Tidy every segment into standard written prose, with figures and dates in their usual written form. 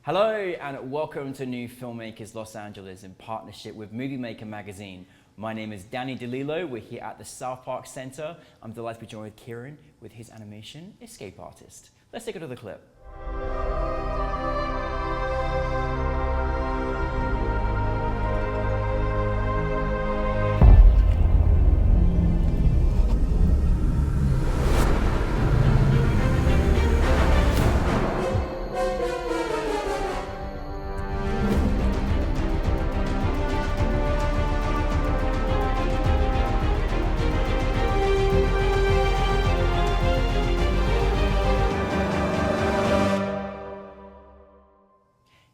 Hello and welcome to New Filmmakers Los Angeles in partnership with Movie Maker magazine. My name is Danny DeLillo. We're here at the South Park Center. I'm delighted to be joined with Kieran with his animation, Escape Artist. Let's take a look at the clip.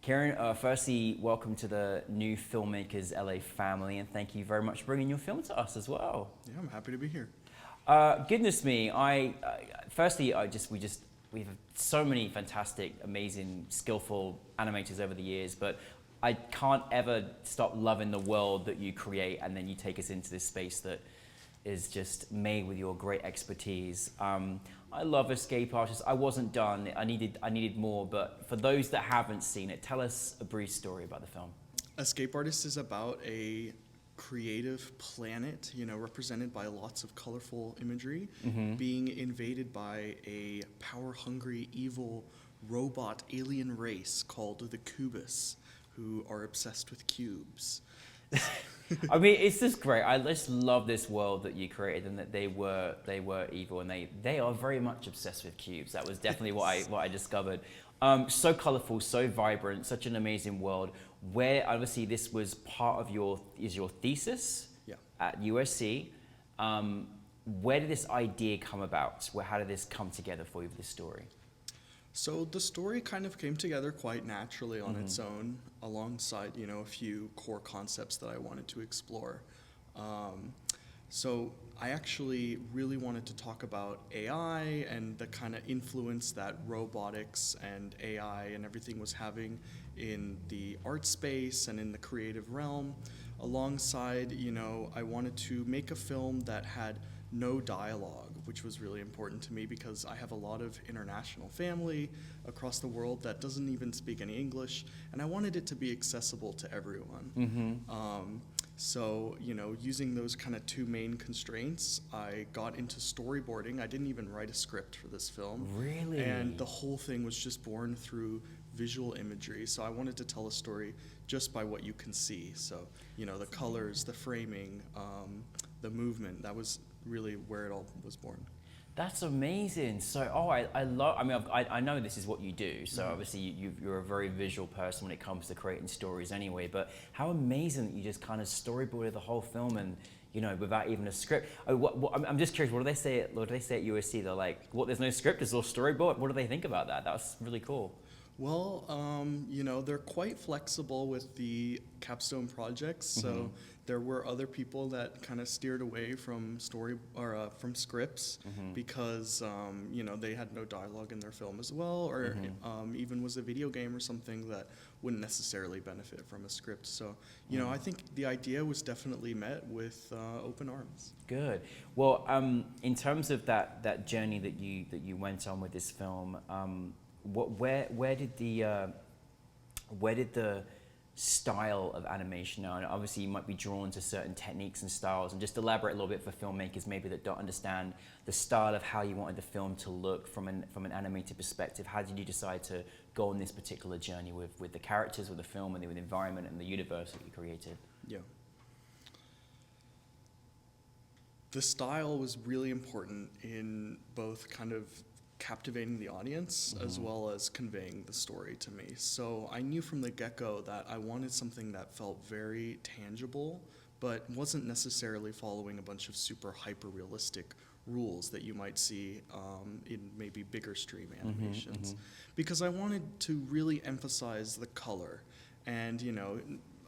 Kieran, firstly, welcome to the New Filmmakers LA family, and thank you very much for bringing your film to us as well. Yeah, I'm happy to be here. Goodness me, we have so many fantastic, amazing, skillful animators over the years, but I can't ever stop loving the world that you create, and then you take us into this space that is just made with your great expertise. I love Escape Artist. I wasn't done. I needed more, but for those that haven't seen it, tell us a brief story about the film. Escape Artist is about a creative planet, represented by lots of colorful imagery, being invaded by a power-hungry, evil robot alien race called the Cubus, who are obsessed with cubes. I mean, it's just great. I just love this world that you created, and that they were evil, and they are very much obsessed with cubes. That was definitely what I discovered. So colorful, so vibrant, such an amazing world. Where obviously this was part of your thesis at USC. Where did this idea come about? How did this come together for you, this story? So the story kind of came together quite naturally on its own, alongside a few core concepts that I wanted to explore. So I actually really wanted to talk about AI and the kind of influence that robotics and AI and everything was having in the art space and in the creative realm. Alongside, I wanted to make a film that had no dialogue, which was really important to me because I have a lot of international family across the world that doesn't even speak any English, and I wanted it to be accessible to everyone. So, using those kind of two main constraints, I got into storyboarding. I didn't even write a script for this film. Really? And the whole thing was just born through visual imagery. So I wanted to tell a story just by what you can see. So, the colors, the framing, the movement, that was really where it all was born. That's amazing. So, I know this is what you do. So obviously you're a very visual person when it comes to creating stories anyway, but how amazing that you just kind of storyboarded the whole film and, without even a script. I'm just curious, what do they say at USC? They're like, there's no script, it's all storyboard. What do they think about that? That's really cool. Well, they're quite flexible with the capstone projects, so there were other people that kind of steered away from from scripts because they had no dialogue in their film as well, or even was a video game or something that wouldn't necessarily benefit from a script. So I think the idea was definitely met with open arms. Good. Well, in terms of that journey that you went on with this film. Where did the style of animation now? And obviously you might be drawn to certain techniques and styles, and just elaborate a little bit for filmmakers maybe that don't understand the style of how you wanted the film to look from an animated perspective. How did you decide to go on this particular journey with the characters, with the film, and with the environment and the universe that you created? Yeah. The style was really important in both kind of captivating the audience as well as conveying the story to me. So I knew from the get-go that I wanted something that felt very tangible, but wasn't necessarily following a bunch of super hyper-realistic rules that you might see in maybe bigger stream animations. Because I wanted to really emphasize the color and,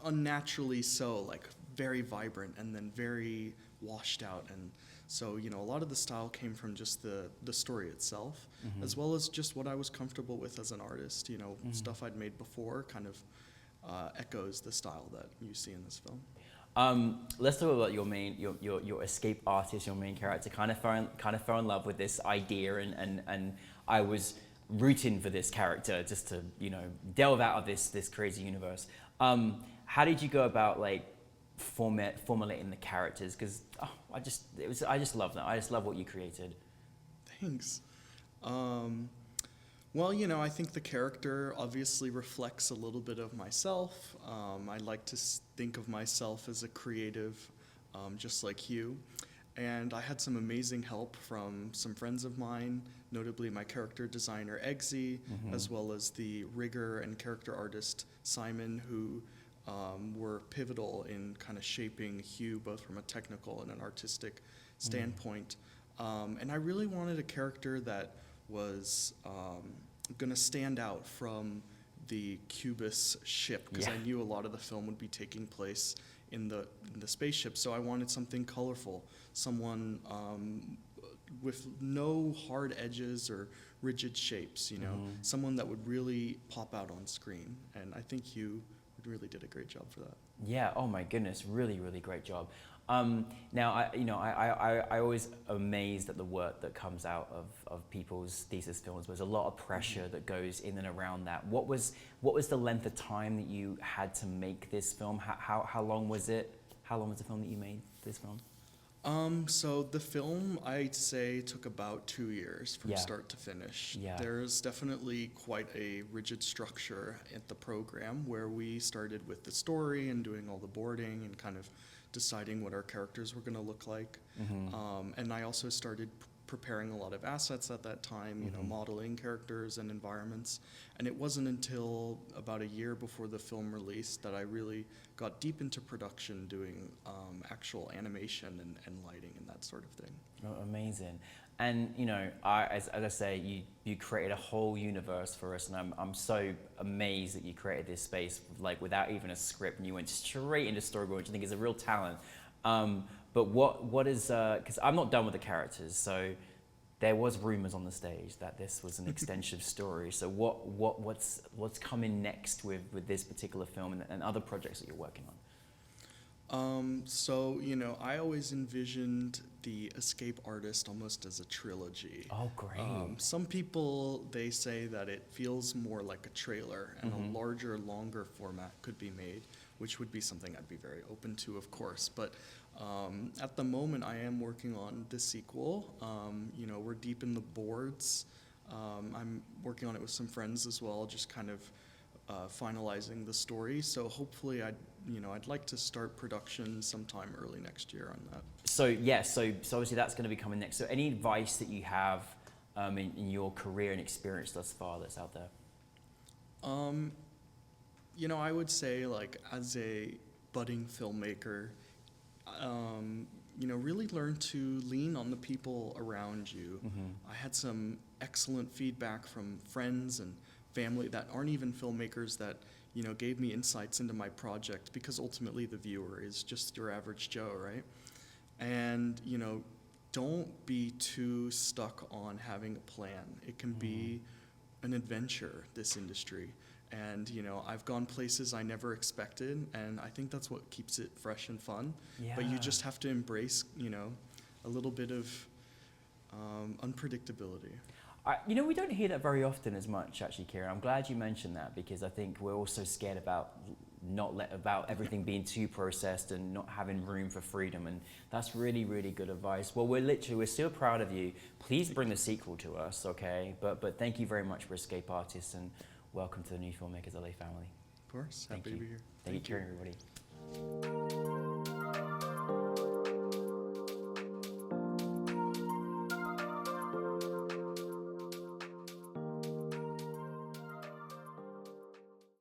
unnaturally so, like very vibrant and then very washed out. And so, a lot of the style came from just the story itself, as well as just what I was comfortable with as an artist. Stuff I'd made before kind of echoes the style that you see in this film. Let's talk about your escape artist, your main character. Kind of fell in love with this idea, and I was rooting for this character just to, you know, delve out of this crazy universe. How did you go about like formulating the characters? Because I just love that. I just love what you created. Thanks. Well, you know, I think the character obviously reflects a little bit of myself. I like to think of myself as a creative, just like you. And I had some amazing help from some friends of mine, notably my character designer, Eggsy, as well as the rigger and character artist, Simon, who were pivotal in kind of shaping Hugh, both from a technical and an artistic standpoint. And I really wanted a character that was going to stand out from the Cubis ship, because I knew a lot of the film would be taking place in the spaceship. So I wanted something colorful, someone with no hard edges or rigid shapes, you know, someone that would really pop out on screen. And I think you really did a great job for that. Yeah. Oh my goodness. Really, really great job. Now, I always amazed at the work that comes out of people's thesis films. There's a lot of pressure that goes in and around that. What was the length of time that you had to make this film? How long was it? How long was the film that you made this film? So the film, I'd say, took about 2 years from start to finish. Yeah. There's definitely quite a rigid structure at the program, where we started with the story and doing all the boarding and kind of deciding what our characters were going to look like. And I also started preparing a lot of assets at that time, you know, modeling characters and environments. And it wasn't until about a year before the film released that I really got deep into production, doing actual animation and lighting and that sort of thing. Oh, amazing. And you know, as I say, you created a whole universe for us, and I'm so amazed that you created this space like without even a script, and you went straight into storyboard, which I think is a real talent. But what is, because I'm not done with the characters, so there was rumors on the stage that this was an extensive story. So what's coming next with this particular film and other projects that you're working on? So, you know, I always envisioned the Escape Artist almost as a trilogy. Oh, great. Some people, they say that it feels more like a trailer, and a larger, longer format could be made, which would be something I'd be very open to, of course. But at the moment, I am working on the sequel. You know, we're deep in the boards. I'm working on it with some friends as well, just kind of finalizing the story. So hopefully I'd like to start production sometime early next year on that. So yes, so obviously that's going to be coming next. So any advice that you have in your career and experience thus far that's out there? You know, I would say, like, as a budding filmmaker, you know, really learn to lean on the people around you. I had some excellent feedback from friends and family that aren't even filmmakers that, you know, gave me insights into my project, because ultimately the viewer is just your average Joe, right? And, you know, don't be too stuck on having a plan. It can be an adventure, this industry. And, you know, I've gone places I never expected, and I think that's what keeps it fresh and fun. Yeah. But you just have to embrace, you know, a little bit of unpredictability. You know, we don't hear that very often as much, actually, Kieran. I'm glad you mentioned that, because I think we're also scared about about everything being too processed and not having room for freedom, and that's really, really good advice. Well, we're still proud of you. Please bring the sequel to us, okay? But thank you very much for Escape Artists, and welcome to the New Filmmakers LA family. Of course, Thank happy you. to be here. Thank you, Kieran, everybody.